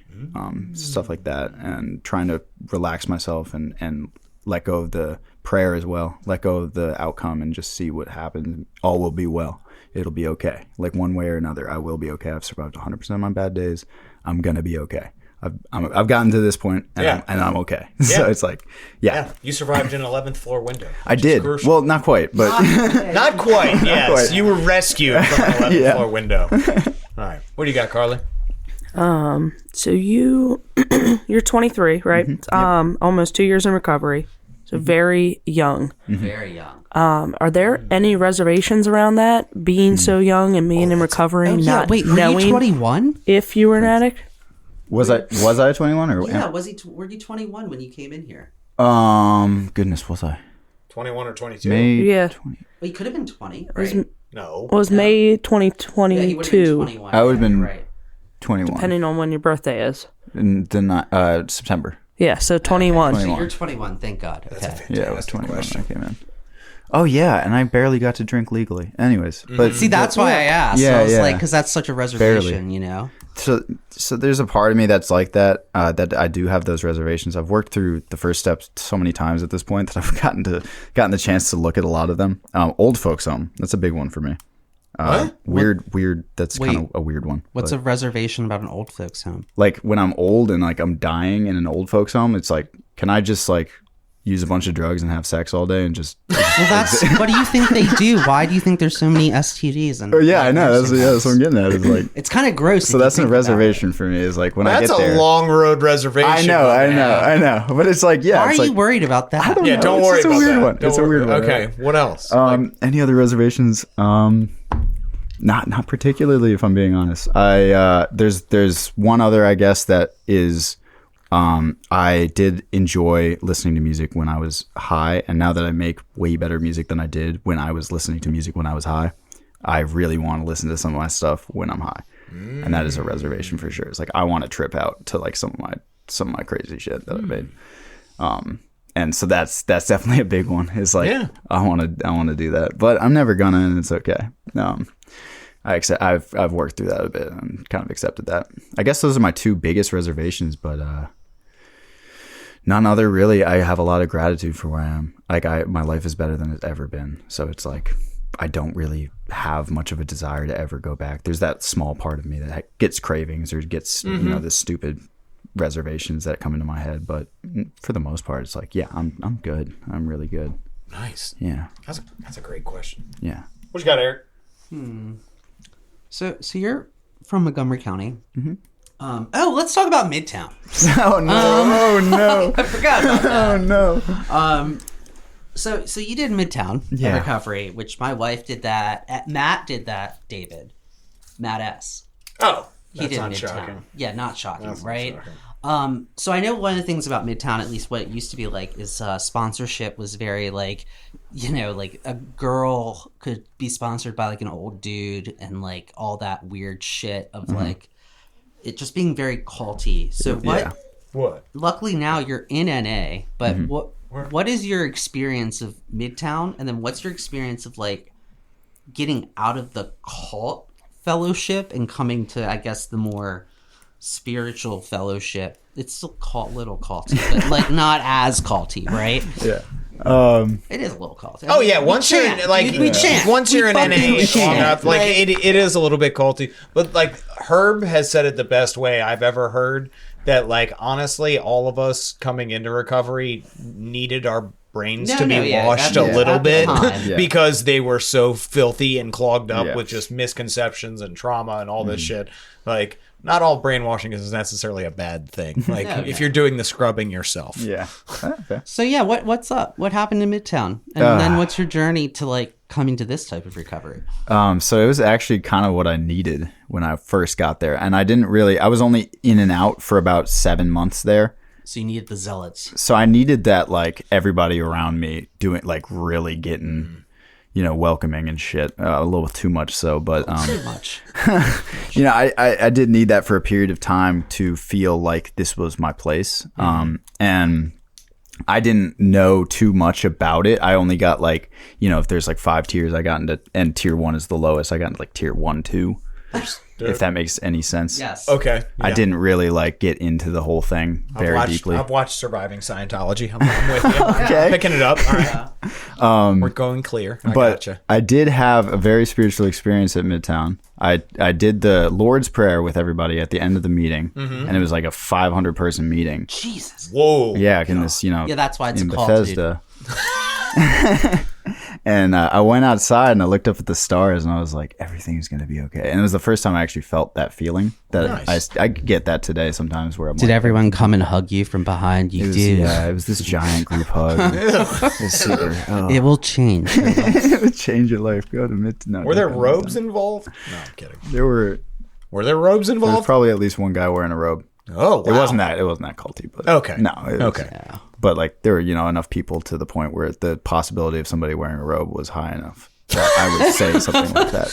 Stuff like that, and trying to relax myself and let go of the prayer as well, let go of the outcome, and just see what happens. All will be well. It'll be okay. One way or another, I will be okay. I've survived 100% of my bad days. I'm gonna be okay. I've gotten to this point, and I'm okay. So it's You survived an 11th floor window. I did. Well, not quite, but Not quite. Yes, quite. You were rescued from an 11th floor window. All right, what do you got, Carly? So you're 23, right? Almost 2 years in recovery. So very young. Very young. Are there any reservations around that? Being so young and being in recovery, not wait, were knowing you 21? if you were an addict? Was I 21 or? Yeah, were you 21 when you came in here? Goodness, was I? 21 or 22? May. Yeah. 20. Well, you could have been 20, right? No. It was May Yeah, he would have been 2022, 21. I would have been right. 21. depending on when your birthday is. And then September. Yeah, so 21. So you're 21, thank God. Okay. Yeah, I was 21 when I came in. Oh yeah, and I barely got to drink legally. Anyways, but See, that's why I asked. Yeah, I was yeah. like, because that's such a reservation, you know? so there's a part of me that's like that. That I do have those reservations. I've worked through the first steps so many times at this point that I've gotten the chance to look at a lot of them. Old folks home. That's a big one for me. What? Weird. That's Wait, kind of a weird one. What's but, a reservation about an old folks home? like when I'm old and like I'm dying in an old folks home? It's like, can I just like use a bunch of drugs and have sex all day and just? Well, that's what do you think they do? Why do you think there's so many STDs? And Yeah, I know. That's what I'm getting at. Is like. It's kind of gross. So that's a reservation for me. Is like when I That's get there. a long road reservation. I know. But it's like, yeah. Why it's are like, you worried about that? Yeah, know. don't It's worry just a about weird that. one. Don't It's a worry. weird one, Okay, what else? Any other reservations? Not particularly, if I'm being honest. There's one other, I guess, that is I did enjoy listening to music when I was high, and now that I make way better music than I did when I was listening to music when I was high, I really want to listen to some of my stuff when I'm high, and that is a reservation for sure. It's like I want to trip out to like some of my crazy shit that I made. And so that's definitely a big one. It's like I want to do that, but I'm never gonna, and it's okay. I've worked through that a bit and kind of accepted that. I guess those are my two biggest reservations, but none other really. I have a lot of gratitude for where I am. Like my life is better than it's ever been. So it's like I don't really have much of a desire to ever go back. There's that small part of me that gets cravings or gets the stupid reservations that come into my head. But for the most part, it's like I'm good. I'm really good. Nice. Yeah. That's a great question. Yeah. What you got, Eric? So you're from Montgomery County. Let's talk about Midtown. Oh no! I forgot about that. Oh no! So you did Midtown Yeah. recovery, which my wife did that. Matt did that. Matt S. Oh, He that's did not Midtown. shocking. Yeah, not shocking, That's not right? shocking. So I know one of the things about Midtown, at least what it used to be like, is sponsorship was very like, like a girl could be sponsored by like an old dude and like all that weird shit of like it just being very culty. So What? luckily now you're in NA, but what is your experience of Midtown, and then what's your experience of like getting out of the cult fellowship and coming to, I guess, the more spiritual fellowship? It's still little culty, but like not as culty, right? Yeah. It is a little culty. Oh yeah, We once you're chant, in, like dude, we chant. once you're in We fucking NA long chant. enough, like it is a little bit culty. But like Herb has said it the best way I've ever heard. That like honestly, all of us coming into recovery needed our brains to be washed a little bit because they were so filthy and clogged up with just misconceptions and trauma and all this shit. Like, not all brainwashing is necessarily a bad thing. Like, if you're doing the scrubbing yourself. Yeah. Okay. So yeah, what's up? What happened in Midtown? And then what's your journey to like coming to this type of recovery? So it was actually kind of what I needed when I first got there. And I was only in and out for about 7 months there. So you needed the zealots. So I needed that, like, everybody around me doing, like, really getting, welcoming and shit. A little too much so, but... Too much. I did need that for a period of time to feel like this was my place. And I didn't know too much about it. I only got, like, if there's, like, 5 tiers, I got into... And tier 1 is the lowest. I got into, like, tier 1, 2. If that makes any sense. Yes. Okay. I didn't really like get into the whole thing deeply. I've watched Surviving Scientology. I'm with you. I'm picking it up. All right. We're going clear. I gotcha. I did have a very spiritual experience at Midtown. I did the Lord's Prayer with everybody at the end of the meeting, and it was like a 500-person meeting. Jesus. Whoa. Yeah, in this, Yeah, that's why it's in a cult, Bethesda. And I went outside and I looked up at the stars and I was like, everything's going to be okay. And it was the first time I actually felt that feeling. That Nice. I get that today sometimes where I'm Did like, everyone come and hug you from behind? You did. yeah, it was this giant group hug. It was super. Oh. It will change. It would change your life. Go to no, Were there don't go robes to involved? No, I'm kidding. There were Robes there was involved? probably at least one guy wearing a robe. Oh, wow. It wasn't that culty, but Okay. No, it was, Okay. Yeah. But like there were, enough people to the point where the possibility of somebody wearing a robe was high enough that I would say something like that.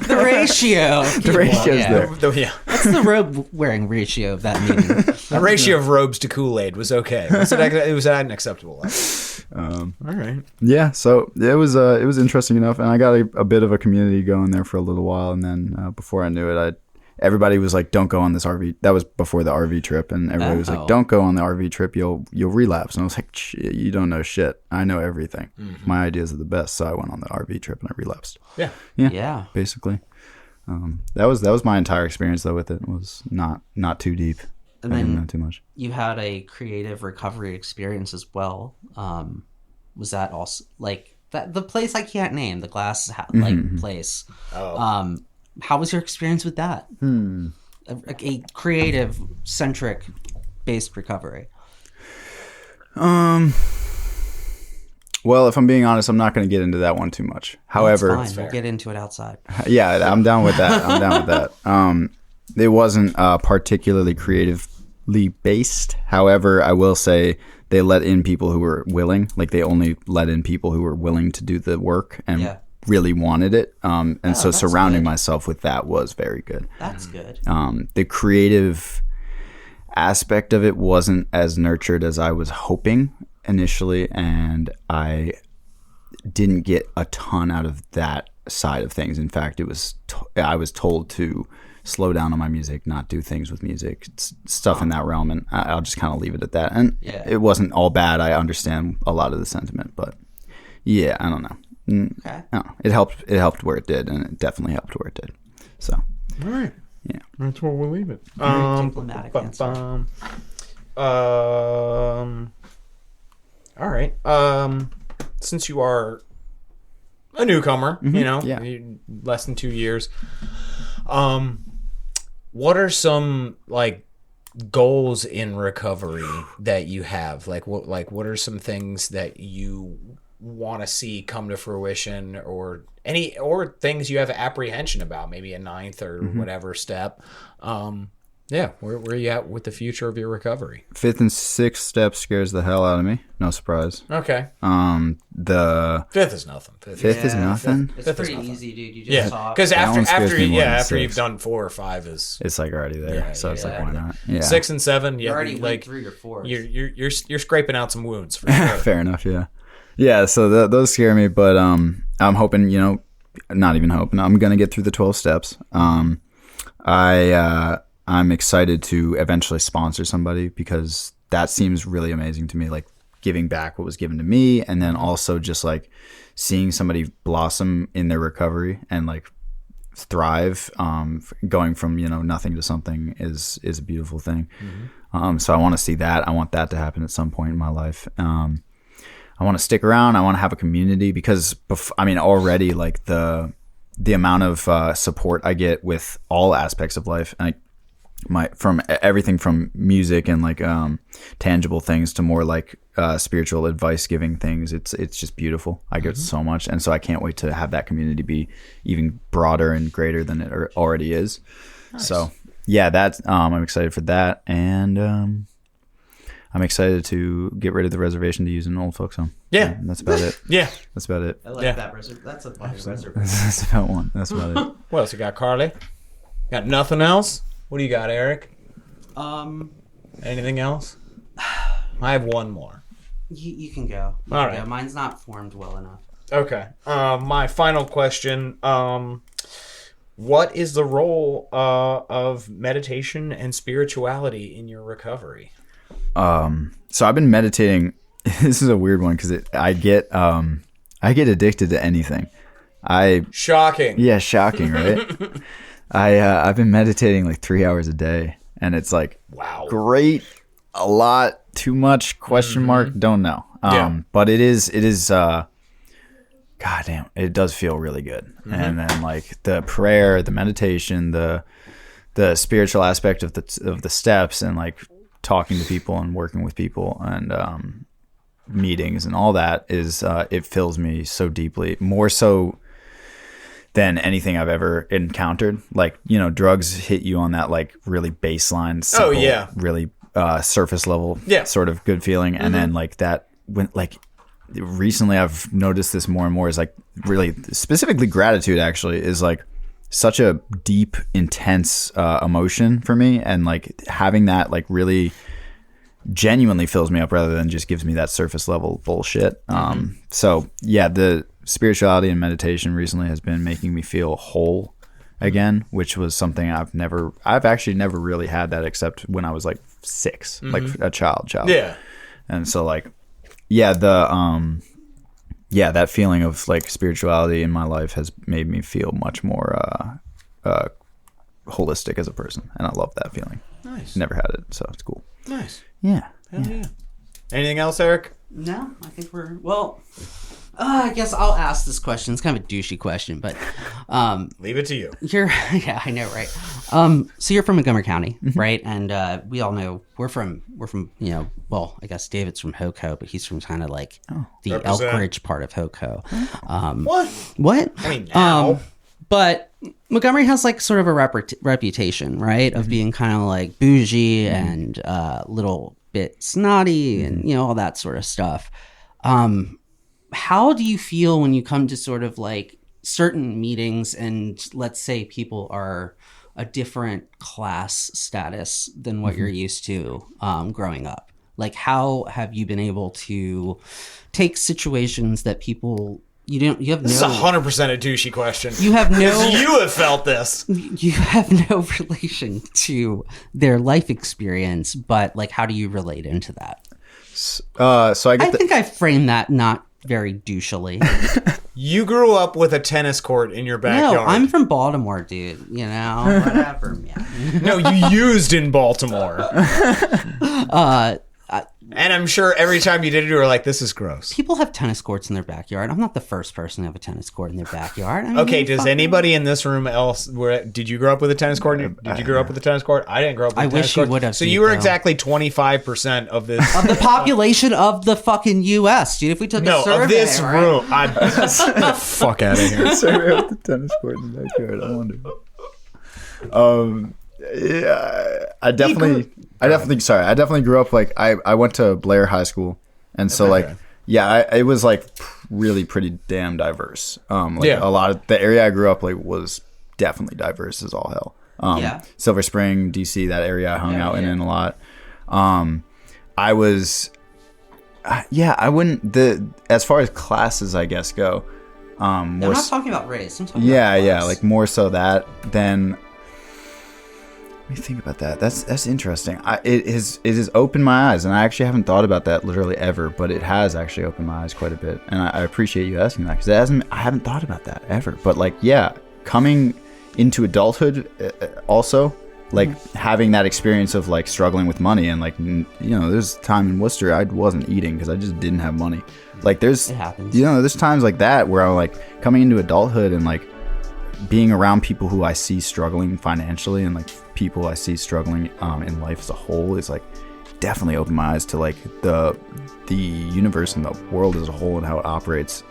The ratio. The ratio's there. Yeah. What's the robe wearing ratio of that meeting? The ratio of robes to Kool-Aid was okay. It was at an acceptable level. All right. Yeah, so it was interesting enough, and I got a bit of a community going there for a little while, and then before I knew it, everybody was like, "Don't go on this RV." That was before the RV trip, and everybody was like, "Don't go on the RV trip. You'll relapse." And I was like, "You don't know shit. I know everything. My ideas are the best." So I went on the RV trip and I relapsed. Yeah. Yeah. Basically. That was my entire experience though with it. It was not too deep. And I didn't then know too much. you had a creative recovery experience as well. Was that also like that the place I can't name, the glass place? Oh. How was your experience with that? A creative centric based recovery. Well, if I'm being honest, I'm not going to get into that one too much. However, That's fine. We'll get into it outside. yeah, I'm down with that. It wasn't particularly creatively based. However, I will say they let in people who were willing. Like they only let in people who were willing to do the work and really wanted it. And so surrounding myself with that was very good. That's good. The creative aspect of it wasn't as nurtured as I was hoping initially, and I didn't get a ton out of that side of things. In fact, I was told to slow down on my music, not do things with music, stuff in that realm, and I'll just kind of leave it at that. And it wasn't all bad. I understand a lot of the sentiment, but yeah, I don't know. Okay. I don't know. It helped where it did, and it definitely helped where it did. So All right. yeah. That's where we'll leave it. Very diplomatic answer. All right. Since you are a newcomer, less than 2 years, what are some goals in recovery that you have? What are some things that you want to see come to fruition, or things you have apprehension about, maybe a ninth or whatever step? Where are you at with the future of your recovery? 5th and 6th step scares the hell out of me. No surprise. Okay. The 5th is nothing. 5th is nothing. It's Fifth is pretty nothing. easy, dude. You just talk. because That one scares me more than after you've 6. done 4 or 5 is It's like already there. So it's like, why not? Yeah. 6 and 7. You Yeah, already went 3 or 4. you're scraping out some wounds for sure. Fair enough. Yeah. Yeah. So those scare me, but I'm hoping, not even hoping. I'm gonna get through the 12 steps. I'm excited to eventually sponsor somebody because that seems really amazing to me. Like giving back what was given to me, and then also just like seeing somebody blossom in their recovery and like thrive. Going from nothing to something is a beautiful thing. So I want to see that. I want that to happen at some point in my life. I want to stick around. I want to have a community because already like the amount of support I get with all aspects of life, from everything from music and like tangible things to more like spiritual advice giving things. It's just beautiful. I get so much, and so I can't wait to have that community be even broader and greater than it already is. Nice. So yeah, that's I'm excited for that, and I'm excited to get rid of the reservation to use an old folks home. Yeah, and that's about it. Yeah, that's about it. I like that reservation. That's a funny reservation. That's about one. That's about it. What else you got, Carly? Got nothing else? What do you got, Eric? Anything else? I have one more. You can go. All right. Go. Mine's not formed well enough. Okay. My final question. What is the role of meditation and spirituality in your recovery? So I've been meditating. This is a weird one because I get addicted to anything. Shocking. Yeah, shocking, right? I've been meditating like 3 hours a day, and it's like, wow, great, a lot, too much, question mark, don't know. But it is God damn, it does feel really good. And then like the prayer, the meditation, the spiritual aspect of the steps, and like talking to people and working with people and meetings and all that is it fills me so deeply, more so than anything I've ever encountered. Like, you know, drugs hit you on that like really baseline, simple, really surface level sort of good feeling. And then like that, when like recently I've noticed this more and more, is like really specifically gratitude actually is like such a deep, intense emotion for me. And like having that like really genuinely fills me up rather than just gives me that surface level bullshit. So yeah, the spirituality and meditation recently has been making me feel whole again, which was something I've actually never really had that except when I was like 6, like a child. Yeah. And so like, yeah, that feeling of like spirituality in my life has made me feel much more holistic as a person, and I love that feeling. Nice. Never had it, so it's cool. Nice. Yeah. Hell yeah. Anything else, Eric? No, I think we're I guess I'll ask this question. It's kind of a douchey question, but Leave it to you. yeah, I know, right? So you're from Montgomery County, right? And we all know we're from you know, well, I guess David's from Hoco, but he's from kind of like the represent. Elk Ridge part of Hoco. What? I mean, now. But Montgomery has like sort of a reputation, right, of being kind of like bougie and a little bit snotty and, you know, all that sort of stuff. How do you feel when you come to sort of like certain meetings and let's say people are a different class status than what you're used to growing up? Like, how have you been able to take situations that people you have no... This is 100% a douchey question. You have no... You have felt this. You have no relation to their life experience, but like, how do you relate into that? So I think I framed that not very douchily. You grew up with a tennis court in your backyard. No, I'm from Baltimore, dude. You know, whatever, man. No, you used in Baltimore. And I'm sure every time you did it, you were like, this is gross. People have tennis courts in their backyard. I'm not the first person to have a tennis court in their backyard. I mean, okay, does anybody in this room did you grow up with a tennis court? Did you grow up with a tennis court? I didn't grow up with a tennis court. I wish you would have. So you were exactly 25% of this. Of the population of the fucking U.S., dude. If we took a survey, of this room. Fuck out of here. Survey of the tennis court in the backyard. I wonder. Yeah, I definitely grew up like I went to Blair High School, and so like it was like really pretty damn diverse. A lot of the area I grew up like was definitely diverse as all hell. Silver Spring, DC, that area I hung out in a lot. I was I wouldn't as far as classes I guess go. I'm not talking about race. I'm talking about class. Like more so that than. Let me think about that. That's interesting. It has opened my eyes, and I actually haven't thought about that literally ever, but it has actually opened my eyes quite a bit, and I appreciate you asking that because I haven't thought about that ever. But like, coming into adulthood, also like having that experience of like struggling with money, and like there's a time in Worcester I wasn't eating because I just didn't have money. Like it happens. There's times like that where I'm like coming into adulthood and like being around people who I see struggling financially and like people I see struggling in life as a whole is like definitely opened my eyes to like the universe and the world as a whole and how it operates.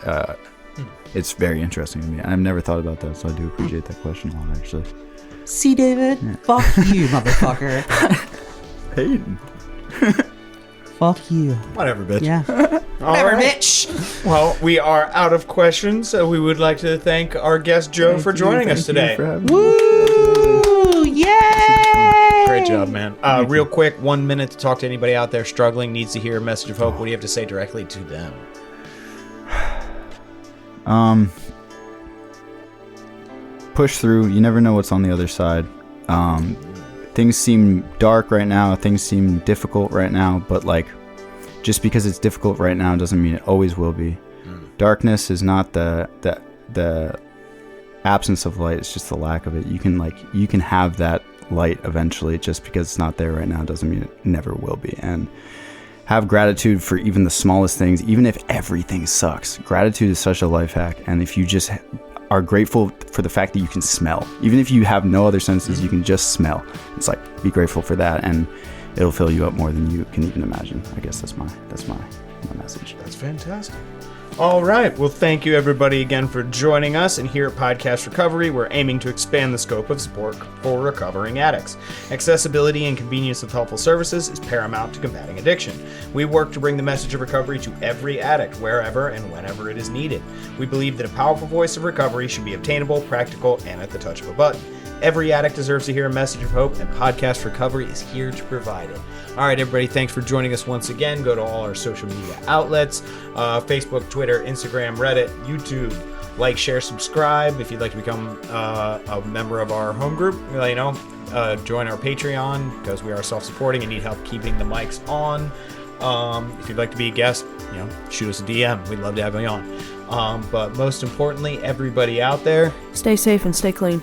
It's very interesting to me. I've never thought about that, so I do appreciate that question a lot, actually. See, David? Yeah. Fuck you, motherfucker. Hayden. Fuck you. Whatever, bitch. Yeah. Whatever, bitch. Well, we are out of questions, so we would like to thank our guest Joe for joining us today. Woo! Yay! Great job, man. Real quick, 1 minute to talk to anybody out there struggling, needs to hear a message of hope. What do you have to say directly to them? Push through. You never know what's on the other side. Things seem dark right now. Things seem difficult right now. But like, just because it's difficult right now doesn't mean it always will be. Darkness is not the absence of light. It's just the lack of it. You can have that light eventually. Just because it's not there right now doesn't mean it never will be. And have gratitude for even the smallest things, even if everything sucks. Gratitude is such a life hack. And if you just are grateful for the fact that you can smell, even if you have no other senses, you can just smell. It's like, be grateful for that, and it'll fill you up more than you can even imagine. I guess that's my message. That's fantastic. All right. Well, thank you everybody again for joining us. And here at Podcast Recovery, we're aiming to expand the scope of support for recovering addicts. Accessibility and convenience of helpful services is paramount to combating addiction. We work to bring the message of recovery to every addict, wherever and whenever it is needed. We believe that a powerful voice of recovery should be obtainable, practical, and at the touch of a button. Every addict deserves to hear a message of hope, and Podcast Recovery is here to provide it. All right, everybody, thanks for joining us once again. Go to all our social media outlets, Facebook, Twitter, Instagram, Reddit, YouTube. Like, share, subscribe. If you'd like to become a member of our home group, join our Patreon, because we are self-supporting and need help keeping the mics on. If you'd like to be a guest, shoot us a DM. We'd love to have you on. But most importantly, everybody out there, stay safe and stay clean.